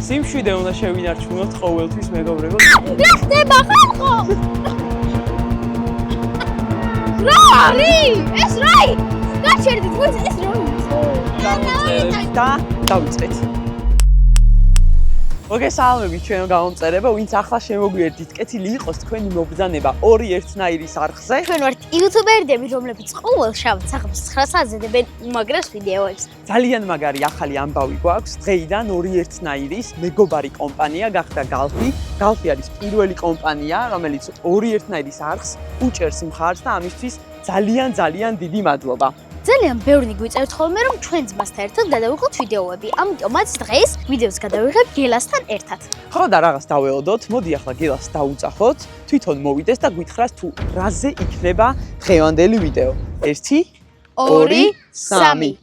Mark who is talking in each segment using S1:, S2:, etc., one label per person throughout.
S1: სიმშვიდე უნდა შევინარჩუნოთ ყოველთვის მეგობრებო.
S2: რა ხდება ხალხო? რა არის? ეს რაი? გაჩერდით მოიწე ეს რა?
S1: გამომწერეთ და დავიწყეთ. მოგესალმებით ჩვენო გამომწერებო, ვინც ახლა შემოგვიერთდით, კეთილი იყოს თქვენი მობრძანება ორი ერთნაირის არხზე.
S2: ჩვენ ვართ იუთუბერები, რომლებიც ყოველ შაბათს საღამოს 9-ს აძლევენ უმაგრეს ვიდეოებს.
S1: ძალიან მაგარი ახალი ამბავი გვაქვს. დღეიდან ორი ერთნაირის მეგობარი კომპანია გახდა Galfi. Galfi არის პირველი კომპანია, რომელიც ორი ერთნაირის არხს უჭერს მხარს და ამისთვის ძალიან დიდი მადლობა.
S2: ძალიან ბევრი გვიწერთ ხოლმე, რომ ჩვენ ძმასთან ერთად გადავიღოთ ვიდეოები. ამიტომაც დღეს ვიდეოს გადავიღებ გელასთან ერთად.
S1: ხო და რაღაც დავეოდოთ, მოდი ახლა გელას დავუძახოთ, თვითონ მოვიდეს და გითხრას თუ რაზე იქნება დღევანდელი ვიდეო. 1 2 3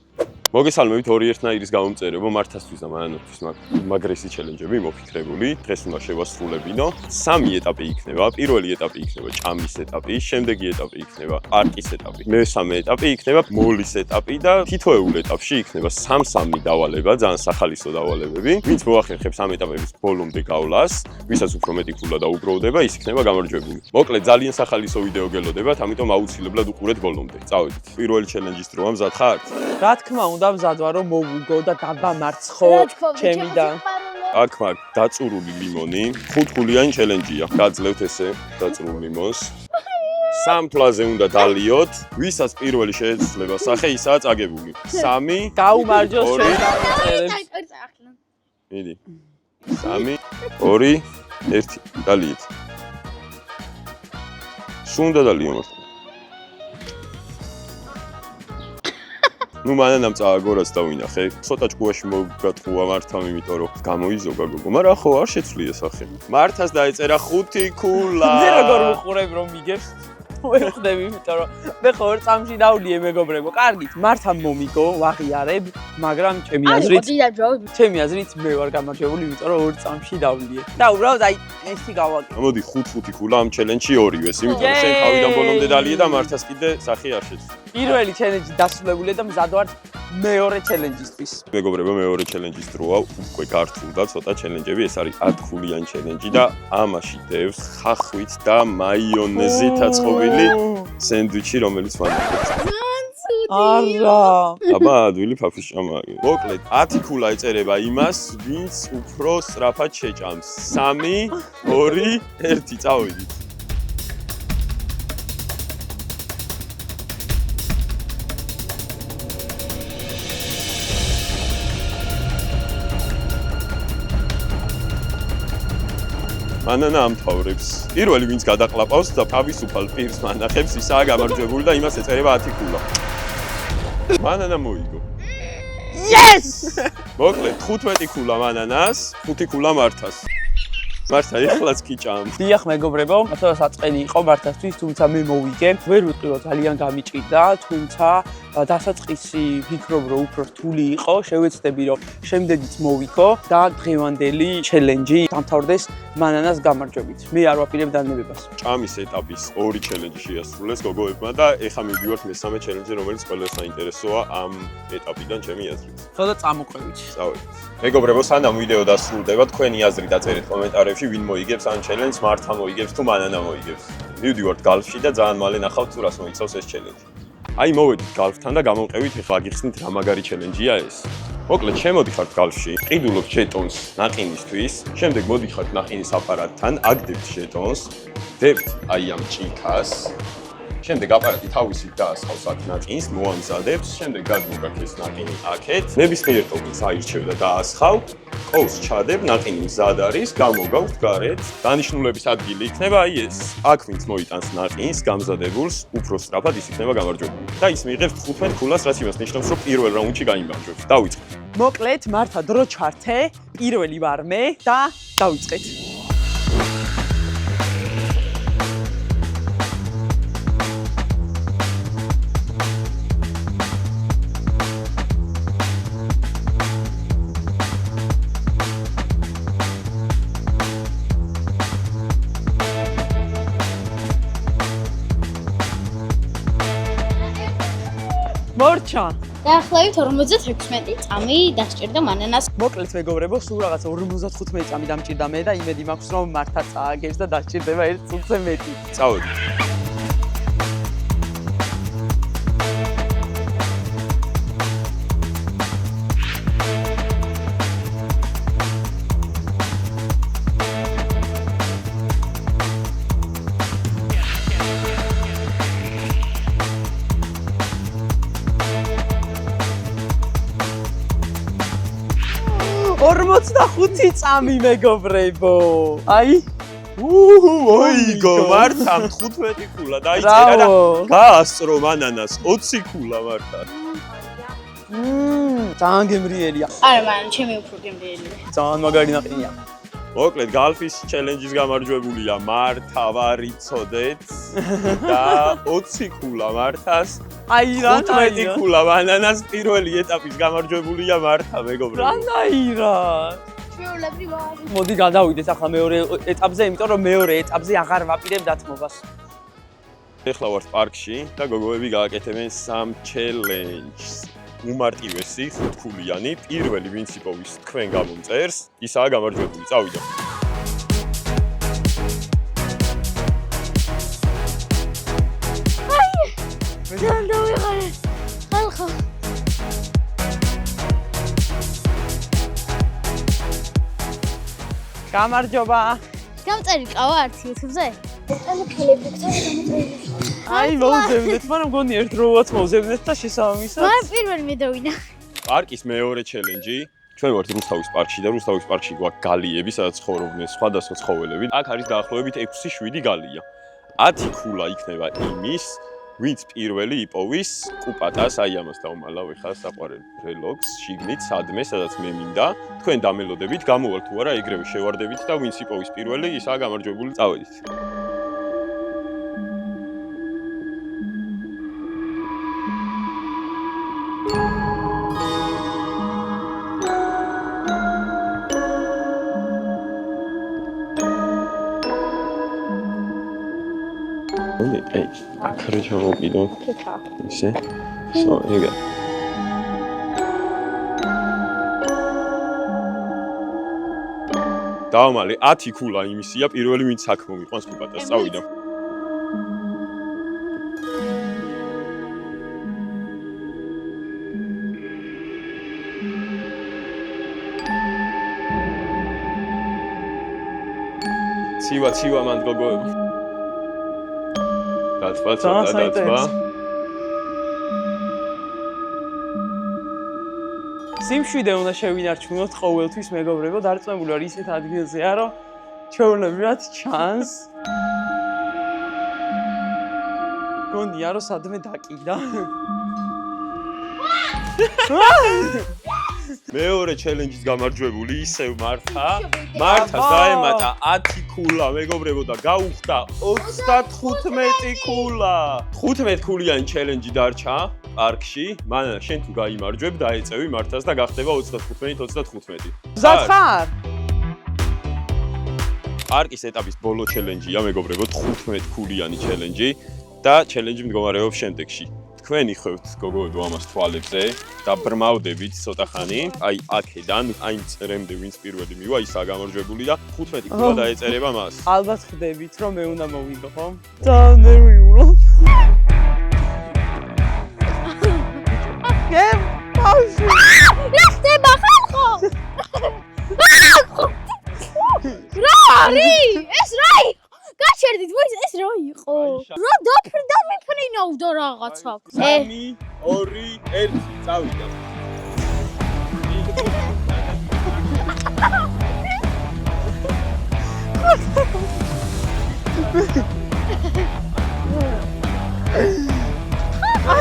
S3: მოგესალმებით ორი ერთნაირის გამომწერებო, მართასთვის და მანანოსთვის მაგრესი ჩელენჯები მოფიქრებული. დღეს უნდა შევასრულებინო. 3 ეტაპი იქნება. პირველი ეტაპი იქნება ჭამის ეტაპი, შემდეგი ეტაპი იქნება პარკის ეტაპი, მესამე ეტაპი იქნება მოლის ეტაპი და თითოეულ ეტაპში იქნება 3-3 დავალება, ძალიან სახალისო დავალებები. ვინც მოახერხებს ამ ეტაპების ბოლომდე გავლას, ვისაც უფრო მეტი ქულა დაუგროვდება, ის იქნება გამარჯვებული. მოკლედ ძალიან სახალისო ვიდეო გელოდებათ, ამიტომ აუცილებლად უყურეთ ბოლომდე. წავედით. პირველი ჩელენჯის დროა მზად ხართ?
S1: რა თქმა უნდა მზადვა რომ მოვუგო და დაბამარცხო ჩემი და
S3: აქ მაგ დაწურული ლიმონი, 5 ხულიანი ჩელენჯია. გაძლევთ ესე დაწურულ ლიმონს. 3 ფლაზე უნდა დალიოთ. ვისაც პირველი შეეძლება სახე, ისაა წაგებული. 3
S1: გაუმარჯოს ჩვენ გამომწერებს.
S3: მიდი. 3 2 1 დალიეთ. სუნდა დალიო მართლა. ნუ მანამ წააგორაც დავინახე. ცოტა ჭკუაში მოგატყუა მართამ, იმიტომ რომ გამოიზოგა გოგო, მაგრამ ხო არ შეცვლია სახე. მართას დაეწერა 5 ქულა.
S1: მე როგორ ვუყურებ რომ მიგებს? ვეხვდები, იმიტომ რომ მე ხო ორ წამში დავლიე მეგობრებო. კარგით, მართამ მომიგო, ვაღიარებ, მაგრამ ჩემი აზრით მე ვარ გამარჯვებული, იმიტომ რომ ორ წამში დავლიე. და უბრალოდ აი ესე გავაკეთე.
S3: მოდი 5 ქულა ამ ჩელენჯში ორივეს, იმიტომ რომ შენ თავიდან ბოლომდე დალიე და მართას კიდე სახე არ შეცვლა.
S1: პირველი ჩელენჯი დასრულებულია და მზად ვარ მეორე ჩელენჯისთვის.
S3: მეგობრებო, მეორე ჩელენჯის დროა, უკვე გართულდა ცოტა ჩელენჯები, ეს არის 10 ხულიანი ჩელენჯი და ამაში დევს ხახვით და მაიონეზით აწყობილი სენდვიჩი, რომელიც ვანახებთ.
S1: არა.
S3: აბა, ადვილი ფაფის ჭამაა. მოკლედ, 10 ქულა ეწერება იმას, ვინც უფრო სწრაფად შეჭამს. 3 2 1 წავედით. მანანა ამთავრებს. პირველი ვინც გადაყლაპავს და თავისუფალ პირს მანახებს, ისაა გამარჯვებული და იმას ეწერება 10 ქულა. მანანა მოიგო.
S1: Yes!
S3: მოკლედ 15 ქულა მანანას, 5 ქულა მართას. მართა ეხლაც კი ჭამ.
S1: დიახ მეგობრებო, ახლა საწყენი იყო მართასთვის, თუმცა მე მოვიგე. ვერ ვიტყვი რომ ძალიან გამიჭირდა, თუმცა დასაწყისი ვფიქრობ რომ უფრო რთული იყო. შევეცდები რომ შემდეგიც მოვიქო და დღევანდელი ჩელენჯი დამთავრდეს მანანას გამარჯვებით. მე არ ვაპირებ დანებებას.
S3: ჭამის ეტაპის ორი ჩელენჯი შეასრულეს გოგოებმა და ეხლა მივდივართ მესამე ჩელენჯზე, რომელიც ყველას საინტერესოა ამ ეტაპიდან ჩემი აზრით.
S1: ხო და წამოყვებით.
S3: წავედით. მეგობრებო, სანამ ვიდეო დასრულდება, თქვენი აზრი დაწერეთ კომენტარებში, ვინ მოიგებს ამ ჩელენჯს, მართა მოიგებს თუ მანანა მოიგებს. მივდივართ Galfi და ძალიან მალე ნახავთ თუ რას მოიცავს ეს ჩელენჯი. აი მოვედით Galfi-თან და გამოვყევით, ეხლა გიხსნით რა მაგარი ჩელენჯია ეს. მოკლედ, შემოდიხართ Galfi-ში, ყიდულობთ ჟეტონს ნაყინისთვის, შემდეგ მოდიხართ ნაყინის აპარატთან, აგდებთ ჟეტონს, დებთ აი ამ ჭიქას. შემდეგ აპარატი თავისით დაასხავს აქ ნაყინს, მოამზადებს, შემდეგ გადმოგაქვს ეს ნაყინი აქეთ. ნებისმიერ ტოპიკს აირჩევ და დაასხავ. ყოვს ჩადებ, ნაყინი მზად არის, გამოგაქვთ გარეთ. დანიშნულების ადგილი იქნება აი ეს. აქ ვინც მოიტანს ნაყინს გამზადებულს, უფრო სწრაფად ის იქნება გამარჯვებული. და ის მიიღებს 15 ქულას, რაც იმას ნიშნავს, რომ პირველ რაუნდში გაიმარჯვებს. დავიწყეთ.
S1: მოკლედ, მართა დრო ჩართე, პირველი ვარ მე და დავიწყეთ. დარჩა?
S2: დაახლოებით 56 წამი დასჭირდა მანანას.
S1: მოკლედ მეგობრებო, სულ რაღაცა 55 წამი დამჭირდა მე და იმედი მაქვს რომ მართლა წააგებს და დასჭირდება 1 წუთზე მეტი.
S3: წავედი.
S1: ხუთი წამი მეგობრებო. აი
S3: ოიგო, მართა 15 ქულა დაიწერა და გაასწრო მანანას 20 ქულა მართა.
S1: ძალიან გემრიელია.
S2: არა, მან ჩემი უფრო გემრიელია.
S1: ძალიან მაგარი ნაყინია.
S3: მოკლედ გალფის ჩელენჯის გამარჯვებულია მართა ვარიცოდეთ და 20 ქულა მართას.
S1: აი რა
S3: 15 ქულა მანანას პირველი ეტაპის გამარჯვებულია მართა მეგობრებო.
S1: რანაირა?
S2: ჩვეულებრივ ვარ.
S1: მოდი გადავიდეთ ახლა მეორე ეტაპზე, იმიტომ რომ მეორე ეტაპზე აღარ ვაპირებ დათმობას.
S3: ეხლა ვართ პარკში და გოგოები გააკეთებენ სამ ჩელენჯს. უმარტივესი 5 ქულიანი, პირველი ვინც იპოვის თქვენ გამომწერს, ისაა გამარჯვებული. წავიდეთ.
S2: ძალიან დავიღალე. ხალხო.
S1: გამარჯობა.
S2: გამწერი ყავა არც YouTube-ზე?
S1: აი მოვზევნეთ, მაგრამ მგონი ერთ დროულად მოვზევნეთ და შესაბამისად.
S2: მაგრამ პირველი მე დავინა.
S3: პარკის მეორე ჩელენჯი. ჩვენ ვართ რუსთავის პარკში და რუსთავის პარკში გვაქვს გალიები, სადაც ცხოვრობენ სხვადასხვა ცხოველები. აქ არის დაახლოებით 6-7 გალია. 10 ქულა იქნება იმის, ვინც პირველი იპოვის კუპატას, აი ამას დავმალავ ეხლა საყვარელ ბრელოგს, შიგნით სადმე, სადაც მე მინდა. თქვენ დამელოდებით, გამოვალ თუ არა, ეგრევე შევარდებით და ვინც იპოვის პირველი, ისაა გამარჯვებული. წავედით. Hey, აქ ჩამოვიდო. ისე. So, here we go. დავამალე 10 ქულა იმისია, პირველი ვინც აქ მომიყვანს კუპატას. წავიდა. ცივა მან გოგოები. დაცვა.
S1: სიმშვიდე უნდა შევინარჩუნოთ ყოველთვის მეგობრებო, დარწმუნებული ვარ ისეთ ადგილზეა, რომ ჩვეულებრივად ჩანს. გონია რომ სადმე დაკიდა.
S3: მეორე ჩელენჯის გამარჯვებული ისევ მართა. მართა დაემატა 10 ქულა მეგობრებო და გაუხდა 35 ქულა. 15 ქულიანი ჩელენჯი დარჩა პარკში. მანანა შენ თუ გაიმარჯვებ, დაეწევი მართას და გახდება 35-35.
S1: მზად ხარ?
S3: პარკის ეტაპის ბოლო ჩელენჯია მეგობრებო, 15 ქულიანი ჩელენჯი და ჩელენჯი მდგომარეობს შემდეგში. თქვენ იხევთ გოგოებო ამას თვალებზე და ბრმავდებით ცოტა ხანი. აი აქედან, აი წერემდე ვინც პირველი მივა, ისაა გამარჯვებული და 15 ქულა დაეწერება მას.
S1: ალბათ ხდებით რომ მე უნდა მოვიდო, ხო? ძალიან ნერვიულობ. გემ პაუზი.
S2: რა ხდება ხალხო? რა არის? ეს რა იყო? გაჩერდით, მოიცა ეს რა იყო? რა დაფრდა მეფრინავდა რაღაცა.
S3: 3, 2, 1, წავიდა.
S2: ხალხო,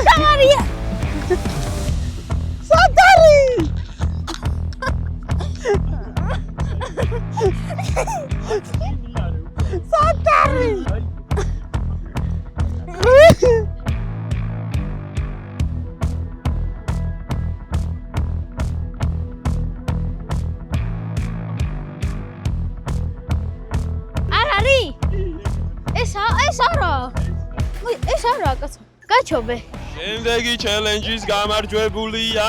S1: სადარი? სადარი?
S2: არ არის? ეს არა. ეს არა კაცო. გაჩობე.
S3: შემდეგი ჩელენჯის გამარჯვებულია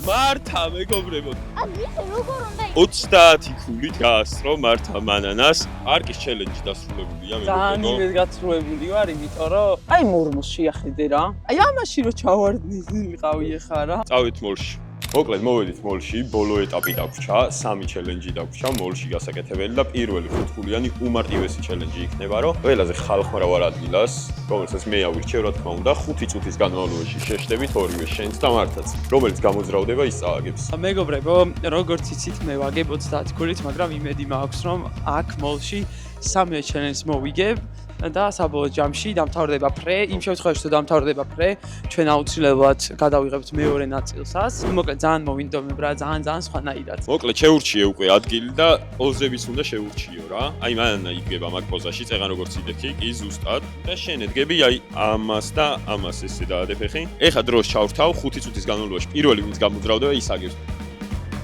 S3: მართა მეგობრებო.
S2: ანუ ისე როგორ უნდა
S3: 30 ქულით გაასწრო მართა მანანას. პარკის ჩელენჯი დასრულებულია
S1: ძალიან
S3: მეგობრებო.
S1: იმედ გაცრუებული ვარ, იმიტომ რომ აი მორმოს შეახედე რა. აი ამაში რომ ჩავარდნილიყავი ახლა რა.
S3: წავით მოლში. მოკლედ მოვედით მოლში, ბოლო ეტაპი დაგვრჩა, 3 ჩელენჯი დაგვრჩა მოლში გასაკეთებელი და პირველი 5 ქულიანი უმარტივესი ჩელენჯი იქნება, რომ ყველაზე ხალხმრავალ ადგილას, რომელსაც მე ავირჩევ, რა თქმა უნდა, 5 წუთის განმავლობაში შეშდებით ორივე შენც და მართაც, რომელიც გამოძრავდება ის წააგებს.
S1: მეგობრებო, როგორც იცით, მე ვაგებ 30 ქულით, მაგრამ იმედი მაქვს, რომ აქ მოლში 3 ჩელენჯს მოვიგებ და საბოლოო ჯამში დამთავრდება ფრე. იმ შემთხვევაში, თუ დამთავრდება ფრე, ჩვენ აუცილებლად გადავიღებთ მეორე ნაწილსაც. მოკლედ ძალიან მოვინდომებ რა, ძალიან სხვანაირად.
S3: მოკლედ შეურჩიე უკვე ადგილი და პოზებიც უნდა შეურჩიო რა. აი მანანა იდგება მაგ პოზაში, წეღან როგორც იდექი, კი ზუსტად და შენ ედგები აი ამას და ამას ესე დაადეფეხი. ეხა დროს ჩავრთავ 5 წუთის განმავლობაში პირველი ვინც გამოძრავდება ის აგებს.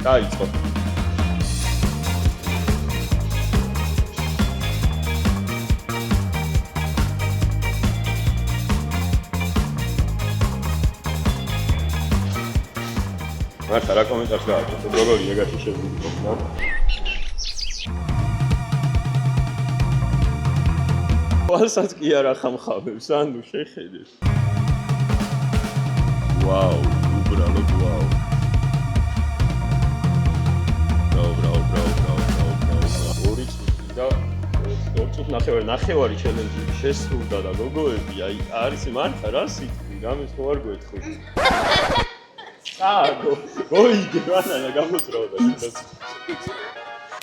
S3: დაიწყო. მართა რა კომენტარს გააკეთე? როგორი ეგეთი შეგვიძლია? ყვალსაც კი არა ხამხამებს, ანუ შეხედე. ვაუ, უბრალოდ ვაუ. ბრავ. ორი წუთი და 2 წუთი ნახევარი ჩელენჯი შესრულდა და გოგოები, აი არის მართა რა სიტყვი, რამეს ხო არ გვეთხოვ. გოიგე ვანანა გამოძრავდა შენს.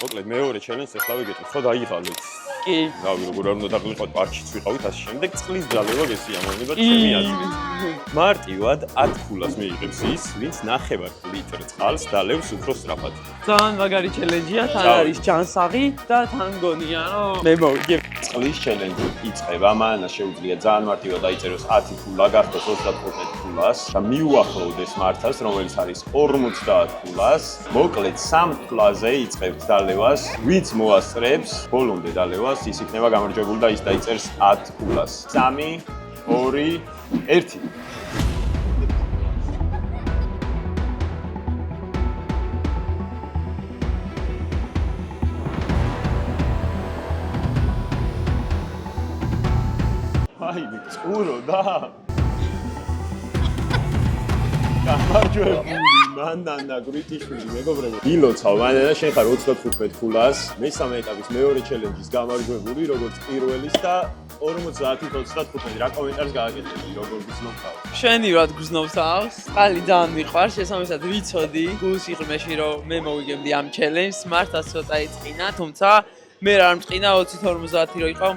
S3: მოკლედ მეორე ჩელენჯს ახლა ვიგეთ, ხო დაიღალეთ.
S1: კი.
S3: რავი, როგორ არ უნდა დაგვიყოთ პარკშიც ვიყავით, ასე შემდეგ წყლის ძალება გესიამოვნება ჩემი აზრით. მარტივად 10 ქულას მიიღებს ის, ვინც 9 ლიტր წყალს დალევს უფრო სწრაფად.
S1: ძალიან მაგარი ჩელენჯია, თან არის ჯანსაღი და თან მგონია, რომ მე მოვიგებ.
S3: წყლის ჩელენჯი იწყება, მანანა შეუძლია ძალიან მარტივად დაიწეროს 10 ქულა, გახდეს 35 ქულას და მიუახლოვდეს მართას, რომელიც არის 50 ქულას. მოკლედ 3 ქულაზე იწყებთ დალევას, ვინც მოასწრებს ბოლომდე დალევას, ის იქნება გამარჯვებული და ის დაიწერს 10 ქულას. 3, 2, 1. აი, წყურო და გამარჯვებული მანანა გრიტიშვილი მეგობრებო. ილოცავ მანანა შენ ხარ 35 ქულას, მესამე ეტაპის მეორე ჩელენჯის გამარჯვებული, როგორც პირველის და 50-35 რა კომენტარს გააკეთებდი, როგორ გრძნობთავს?
S1: შენივად გრძნობთავს. წყალი ძალიან მიყვარს, შესაბამისად ვიცოდი გულში ღრმეში, რომ მე მოვიგებდი ამ ჩელენჯს, მართაც ცოტა იწყინა, თუმცა მე არ მწყინა 20-50 რო იყო.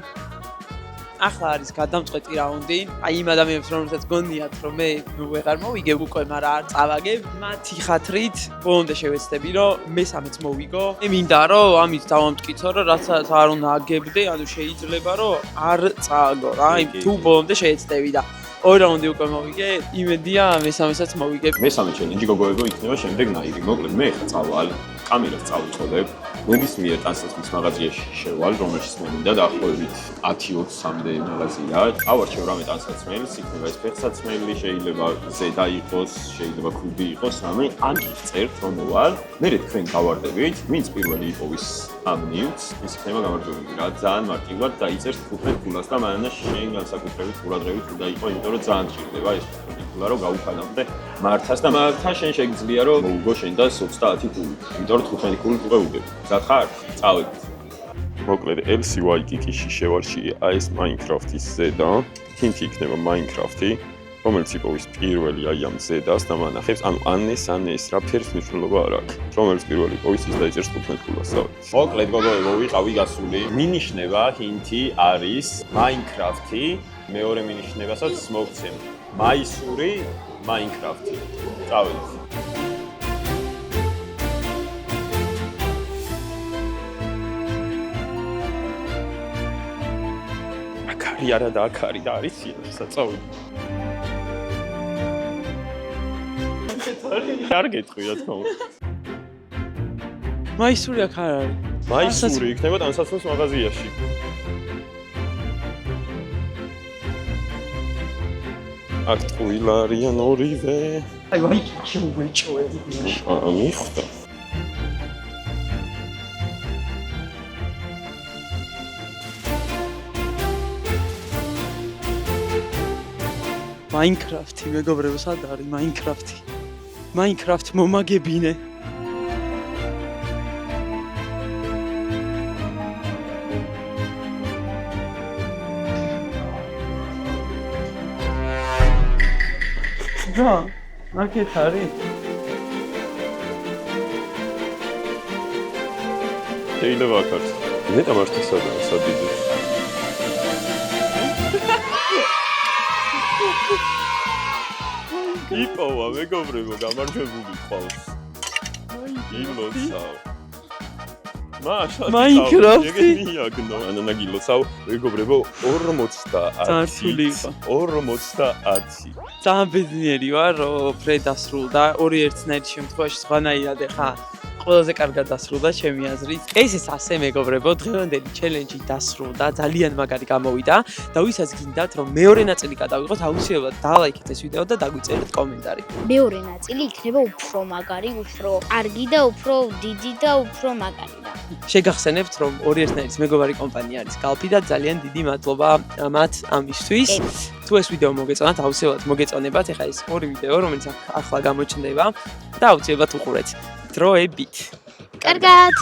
S1: ახლა არის გადამწყვეტი რაუნდი. აი იმ ადამიანებს რომელსაც გონიათ რომ მე ვეღარ მოვიგებ უკვე, მაგრამ არ წავაგებ, მათი ხათრით ბოლომდე შევეცდები რომ მესამეც მოვიგო. მე მინდა რომ ამით დავამტკიცო რომ რასაც არ უნდა აგებდე, ანუ შეიძლება რომ არ წააგო რა. აი თუ ბოლომდე შეეცდები და ორი რაუნდი უკვე მოვიგე, იმედია მესამესაც მოვიგებ.
S3: მესამე ჩელენჯი გოგოებო იქნება შემდეგნაირი. მოკლედ მე ხა წავალ, კამერას წავიწოდებ. ნებისმიერ ტანსაცმლის მაღაზიაში შევალ, რომელშიც მე მინდა დაახლოებით 10-20-მდე მაღაზია. ავარჩევ რამე ტანსაცმელს, იქნება ეს ფეხსაცმელი, შეიძლება ზედა იყოს, შეიძლება ქუდი იყოს, რამე ან წერთ რომ მოვალ. მე თქვენ გავარდებით, ვინც პირველი იპოვის ამ ნიუტს, ის იქნება გამარჯვებული რა. ძალიან მარტივად დაიწერს 15 ქულას და მანანა შენ განსაკუთრებით ყურადღებით უნდა იყო, იმიტომ რომ ძალიან ჭირდება ეს 15 ქულა რომ გაუხანავდე მართას და მართა შენ შეგიძლია რომ მოუგო შენ და 30 ქული. იმიტომ რომ 15 ქული უკვე უდებ. ხარ? წავედით. მოკლედ ელსი ვაიკიკიში შევარჩიე ეს მაინკრაფტის ზედა. თინთი იქნება მაინკრაფტი, რომელიც იპოვის პირველი აი ამ ზედას და მანახებს, ანუ ანეს რა ფერს მნიშვნელობა არ აქვს. რომელიც პირველი იპოვის ის დაიწერს 15 ქულას. მოკლედ გოგოებო ვიყავი გასული. მინიშნება ჰინთი არის მაინკრაფტი, მეორე მინიშნებასაც მოგცემ. მაისური მაინკრაფტი. წავედით. არა და აქ არის და არის სიახლეა წავედი. არ გეტყვი რა თქმა უნდა.
S1: მაისური აქ არ არის.
S3: მაისური იქნება ტანსაცმლის მაღაზიაში. აქ ტყუილი არიან ორივე.
S1: აი ვაი ჩუვეჭოები.
S3: მიხვდა.
S1: Minecraft-ი მეგობრებო, სად არის Minecraft-ი? Minecraft მომაგებინე. რა? აქეთ არის?
S3: შეიძლება აქაც. ნეტა მართლა სადაა, სადიძე. იპოვა მეგობრებო, გამარჯვებული ყავს. გილოცავ. მაშა
S1: Minecraft-ი.
S3: მიაგნო, ანა გილოცავ, მეგობრებო 50.
S1: წარსული იყო.
S3: 50.
S1: ძალიან ბედნიერი ვარ, რომ ფრე დასრულდა. ორი ერთნაირი შემთხვევაში სხვანაირად ეხა ყველაზე კარგად დასრულდა ჩემი აზრით. ეს ასე მეგობრებო, დღევანდელი ჩელენჯი დასრულდა, ძალიან მაგარი გამოვიდა და ვისაც გინდათ რომ მეორე ნაწილი გადავიღოთ, აუცილებლად დალაიქეთ ეს ვიდეო და დაგვიწერეთ კომენტარი.
S2: მეორე ნაწილი იქნება უფრო მაგარი, უფრო კარგი და უფრო დიდი და უფრო მაგარი.
S1: შეგახსენებთ რომ ორი ერთნაირის მეგობარი კომპანია არის Galpi და ძალიან დიდი მადლობა მათ ამისთვის. თუ ეს ვიდეო მოგეწონათ, აუცილებლად მოგეწონებათ. ეხლა ეს ორი ვიდეო, რომელიც ახლა გამოჩნდება და აუცილებლად უყურეთ. დროებით.
S2: კარგად.